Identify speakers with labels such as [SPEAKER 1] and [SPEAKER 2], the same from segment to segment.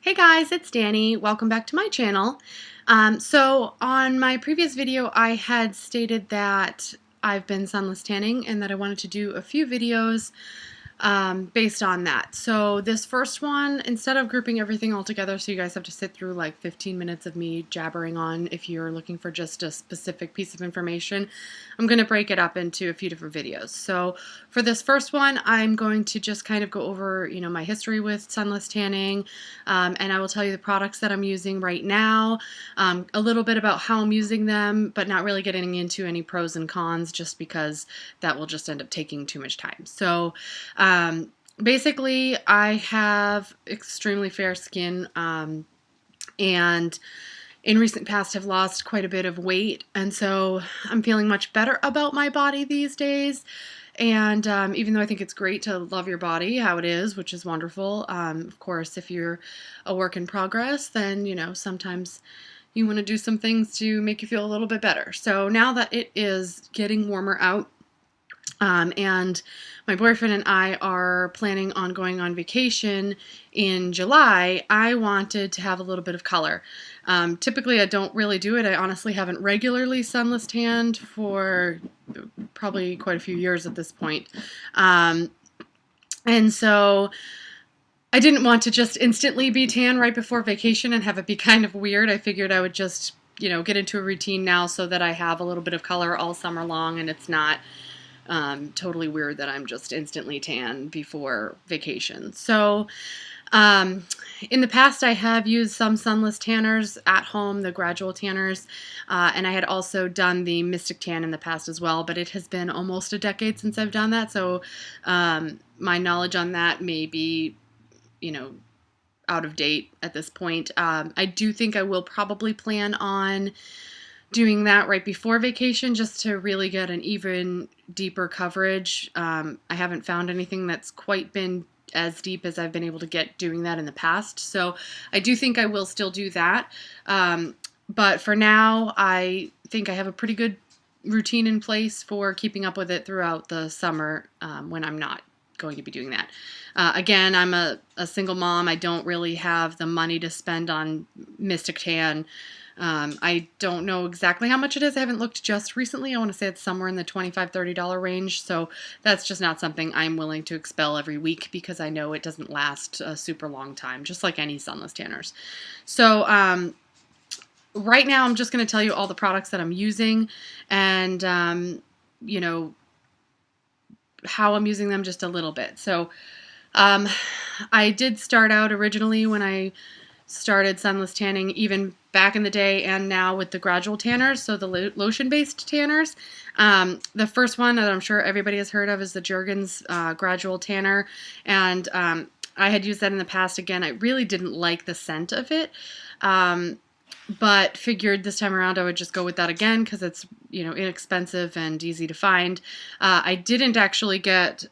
[SPEAKER 1] Hey guys, it's Danny. Welcome back to my channel. So on my previous video, I had stated that I've been sunless tanning and that I wanted to do a few videos based on that. So this first one, instead of grouping everything all together so you guys have to sit through like 15 minutes of me jabbering on if you're looking for just a specific piece of information, I'm going to break it up into a few different videos. So for this first one, I'm going to just kind of go over, my history with sunless tanning, and I will tell you the products that I'm using right now, a little bit about how I'm using them, but not really getting into any pros and cons just because that will just end up taking too much time. So basically, I have extremely fair skin, and in recent past have lost quite a bit of weight, and so I'm feeling much better about my body these days. And even though I think it's great to love your body how it is, which is wonderful, of course, if you're a work in progress, then, sometimes you want to do some things to make you feel a little bit better. So now that it is getting warmer out, and my boyfriend and I are planning on going on vacation in July, I wanted to have a little bit of color. Typically I don't really do it. I honestly haven't regularly sunless tanned for probably quite a few years at this point. And so I didn't want to just instantly be tan right before vacation and have it be kind of weird. I figured I would just, get into a routine now so that I have a little bit of color all summer long and it's not totally weird that I'm just instantly tan before vacation. So in the past I have used some sunless tanners at home, the gradual tanners, and I had also done the Mystic Tan in the past as well, but it has been almost a decade since I've done that, so my knowledge on that may be, out of date at this point. I do think I will probably plan on doing that right before vacation just to really get an even deeper coverage. I haven't found anything that's quite been as deep as I've been able to get doing that in the past. So I do think I will still do that. But for now, I think I have a pretty good routine in place for keeping up with it throughout the summer when I'm not going to be doing that. Again, I'm a single mom. I don't really have the money to spend on Mystic Tan. I don't know exactly how much it is. I haven't looked just recently. I want to say it's somewhere in the $25, $30 range. So that's just not something I'm willing to expel every week because I know it doesn't last a super long time, just like any sunless tanners. So right now I'm just going to tell you all the products that I'm using and, how I'm using them just a little bit. So I did start out originally when I started sunless tanning, even back in the day and now, with the gradual tanners, so the lotion-based tanners. The first one that I'm sure everybody has heard of is the Jergens gradual tanner, and I had used that in the past. Again, I really didn't like the scent of it, but figured this time around I would just go with that again because it's inexpensive and easy to find. I didn't actually get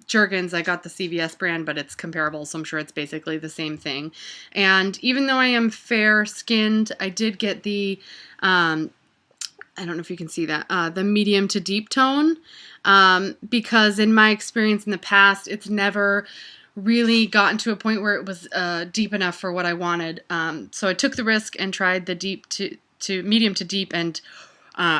[SPEAKER 1] Jergens. I got the CVS brand, but it's comparable, so I'm sure it's basically the same thing. And even though I am fair-skinned, I did get the, I don't know if you can see that, the medium to deep tone, because in my experience in the past, it's never really gotten to a point where it was deep enough for what I wanted. So I took the risk and tried the deep to medium to deep, and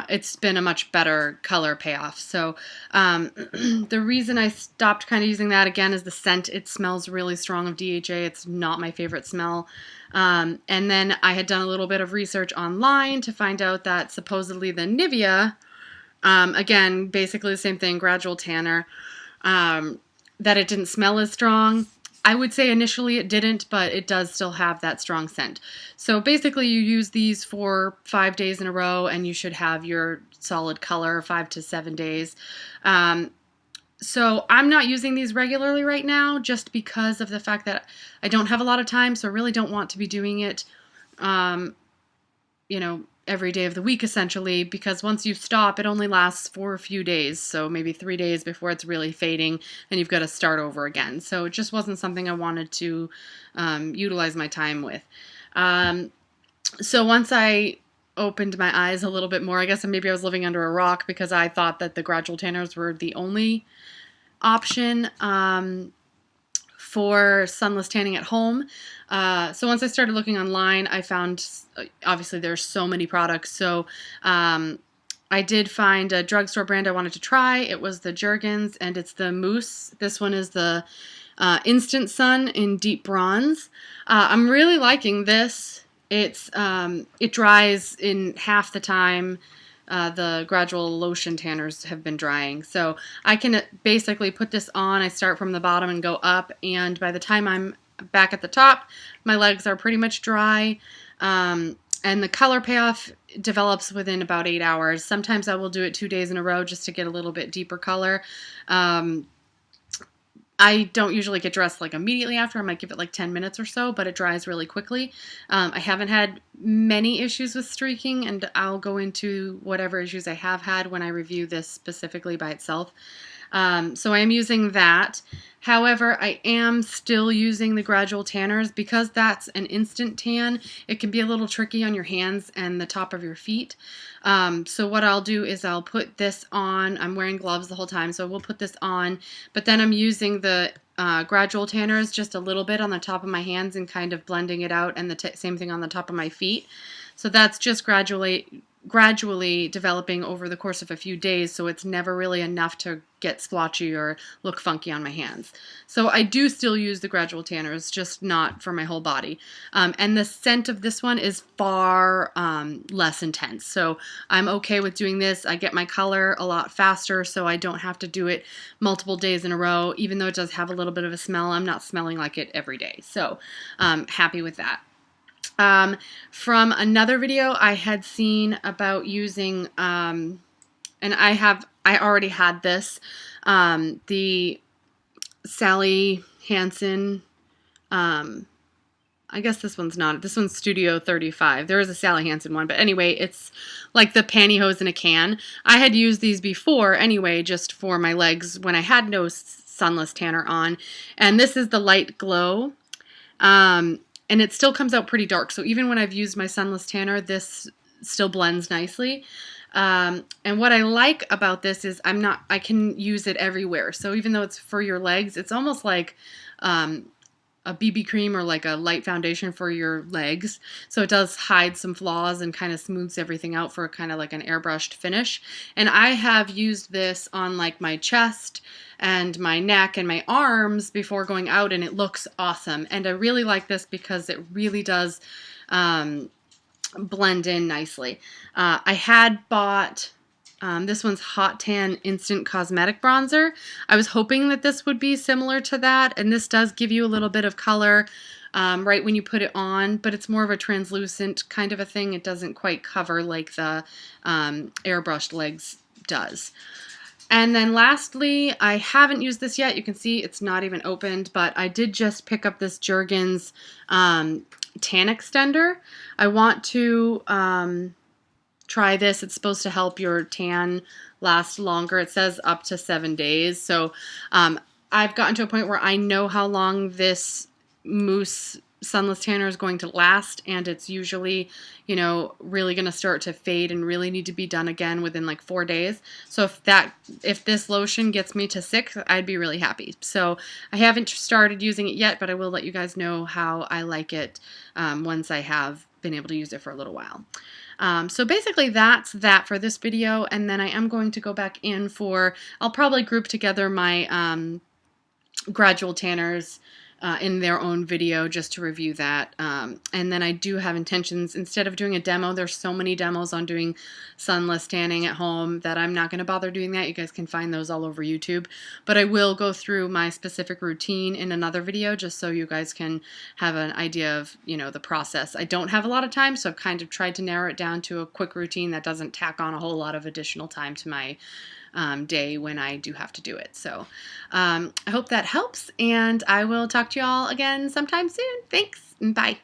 [SPEAKER 1] it's been a much better color payoff. So the reason I stopped kind of using that again is the scent. It smells really strong of DHA. It's not my favorite smell. And then I had done a little bit of research online to find out that supposedly the Nivea, again, basically the same thing, gradual tanner, that it didn't smell as strong. I would say initially it didn't, but it does still have that strong scent. So basically you use these for 5 days in a row and you should have your solid color 5 to 7 days. So I'm not using these regularly right now just because of the fact that I don't have a lot of time, so I really don't want to be doing it, every day of the week essentially, because once you stop, it only lasts for a few days, so maybe 3 days before it's really fading and you've got to start over again. So it just wasn't something I wanted to utilize my time with. So once I opened my eyes a little bit more, I guess maybe I was living under a rock because I thought that the gradual tanners were the only option for sunless tanning at home. So once I started looking online, I found, obviously there's so many products, so I did find a drugstore brand I wanted to try. It was the Jergens, and it's the Mousse. This one is the Instant Sun in deep bronze. I'm really liking this. It dries in half the time the gradual lotion tanners have been drying. So I can basically put this on. I start from the bottom and go up, and by the time I'm back at the top, my legs are pretty much dry. And the color payoff develops within about 8 hours. Sometimes I will do it 2 days in a row just to get a little bit deeper color. I don't usually get dressed like immediately after. I might give it like 10 minutes or so, but it dries really quickly. I haven't had many issues with streaking, and I'll go into whatever issues I have had when I review this specifically by itself. So I am using that. However, I am still using the gradual tanners because that's an instant tan. It can be a little tricky on your hands and the top of your feet. So what I'll do is I'll put this on. I'm wearing gloves the whole time, so we'll put this on. But then I'm using the gradual tanners just a little bit on the top of my hands and kind of blending it out, and the same thing on the top of my feet. So that's just gradually developing over the course of a few days, so it's never really enough to get splotchy or look funky on my hands. So I do still use the gradual tanners, just not for my whole body. And the scent of this one is far less intense, so I'm okay with doing this. I get my color a lot faster, so I don't have to do it multiple days in a row. Even though it does have a little bit of a smell, I'm not smelling like it every day, so happy with that. From another video I had seen about using, and I already had this, the Sally Hansen, I guess this one's not, this one's Studio 35. There is a Sally Hansen one, but anyway, it's like the pantyhose in a can. I had used these before anyway, just for my legs when I had no sunless tanner on, and this is the Light Glow. And it still comes out pretty dark. So even when I've used my sunless tanner, this still blends nicely. And what I like about this is I can use it everywhere. So even though it's for your legs, it's almost like a BB cream or like a light foundation for your legs. So it does hide some flaws and kind of smooths everything out for kind of like an airbrushed finish. And I have used this on like my chest and my neck and my arms before going out, and it looks awesome. And I really like this because it really does blend in nicely. I had bought this one's Hot Tan Instant Cosmetic Bronzer. I was hoping that this would be similar to that, and this does give you a little bit of color right when you put it on, but it's more of a translucent kind of a thing. It doesn't quite cover like the airbrushed legs does. And then lastly, I haven't used this yet. You can see it's not even opened, but I did just pick up this Jergens tan extender. I want to try this. It's supposed to help your tan last longer. It says up to 7 days. So I've gotten to a point where I know how long this mousse sunless tanner is going to last, and it's usually, you know, really going to start to fade and really need to be done again within like 4 days. So if this lotion gets me to 6, I'd be really happy. So I haven't started using it yet, but I will let you guys know how I like it once I have been able to use it for a little while. So basically that's that for this video, and then I am going to go back in for, I'll probably group together my gradual tanners in their own video just to review that. And then I do have intentions, instead of doing a demo, there's so many demos on doing sunless tanning at home that I'm not going to bother doing that. You guys can find those all over YouTube. But I will go through my specific routine in another video just so you guys can have an idea of, you know, the process. I don't have a lot of time, so I've kind of tried to narrow it down to a quick routine that doesn't tack on a whole lot of additional time to my day when I do have to do it. So I hope that helps, and I will talk to you all again sometime soon. Thanks, and bye.